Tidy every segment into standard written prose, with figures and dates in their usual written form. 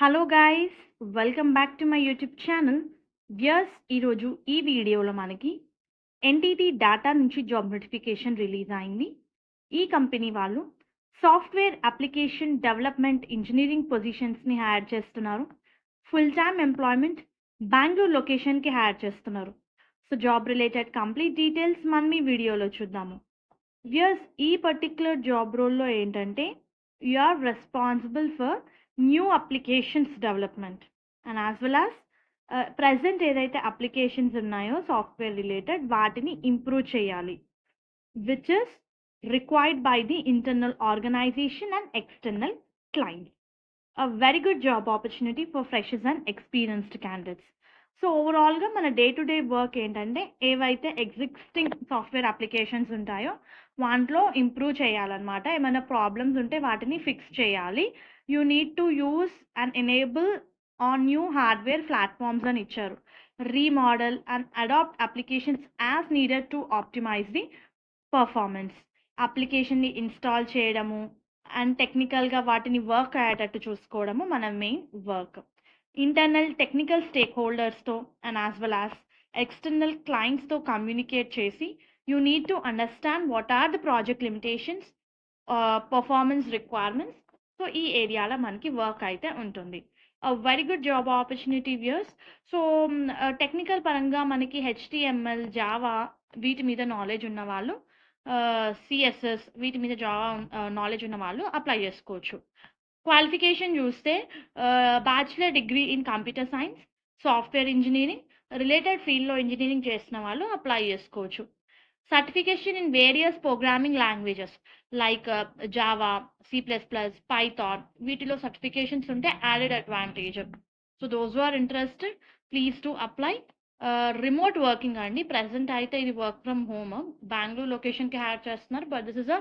Hello guys, welcome back to my YouTube channel. ఈరోజు ఈ వీడియోలో మనకి ఎన్టీటీ డాటా నుంచి జాబ్ నోటిఫికేషన్ రిలీజ్ అయింది. ఈ కంపెనీ వాళ్ళు సాఫ్ట్వేర్ అప్లికేషన్ డెవలప్మెంట్ ఇంజనీరింగ్ పొజిషన్స్ని హైర్ చేస్తున్నారు. ఫుల్ టైమ్ ఎంప్లాయ్మెంట్ బెంగళూరు లొకేషన్కి హైర్ చేస్తున్నారు. So job related complete details మనం ఈ వీడియోలో చూద్దాము. ఈ పర్టిక్యులర్ జాబ్ రోల్లో ఏంటంటే you are responsible for new applications development and as well as present ఏదైతే అప్లికేషన్స్ ఉన్నాయో సాఫ్ట్వేర్ రిలేటెడ్ వాటిని ఇంప్రూవ్ చేయాలి, which is required by the internal organization and external client. Very good job opportunity for freshers and experienced candidates. So ఓవరాల్గా మన day to day work ఏంటంటే ఏవైతే existing software applications ఉంటాయో వాటిలో improve చేయాలన్నమాట. ఏమైనా ప్రాబ్లమ్స్ ఉంటే వాటిని ఫిక్స్ చేయాలి. You need to use and enable on new hardware platforms అని ఇచ్చారు. Remodel and adapt applications as needed to optimise the performance. అప్లికేషన్ని ఇన్స్టాల్ చేయడము అండ్ టెక్నికల్గా వాటిని వర్క్ అయ్యేటట్టు చూసుకోవడము మన మెయిన్ వర్క్. ఇంటర్నల్ టెక్నికల్ స్టేక్ హోల్డర్స్తో and as well as external క్లయింట్స్తో కమ్యూనికేట్ చేసి you need to understand what are the project limitations, performance requirements. So ఈ ఏరియాలో మనకి వర్క్ అయితే ఉంటుంది. Very good job opportunity viewers. So technical పరంగా మనకి హెచ్టిఎంఎల్, జావా వీటి మీద నాలెడ్జ్ ఉన్న వాళ్ళు, సిఎస్ఎస్ వీటి మీద జావా నాలెడ్జ్ ఉన్న వాళ్ళు అప్లై చేసుకోవచ్చు. క్వాలిఫికేషన్ చూస్తే bachelor degree in computer science, software engineering related ఫీల్డ్లో ఇంజనీరింగ్ చేసిన వాళ్ళు అప్లై చేసుకోవచ్చు. Certification in various programming languages like Java, C++, Python వీటిలో సర్టిఫికేషన్స్ ఉంటే added advantage. So those who are interested please to apply. Remote working అండి. Present అయితే ఇది work from home. Bengaluru లొకేషన్కి హ్యాడ్ చేస్తున్నారు, but this is a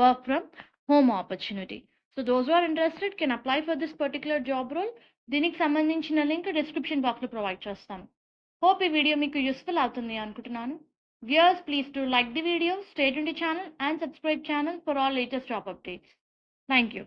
work from home opportunity. So those who are interested can apply for this particular job role. దీనికి సంబంధించిన link description బాక్స్లో provide చేస్తాను. హోప్ ఈ వీడియో మీకు యూస్ఫుల్ అవుతుంది అనుకుంటున్నాను. Viewers, please do like the video, stay tuned to the channel and subscribe channel for all latest job updates. Thank you.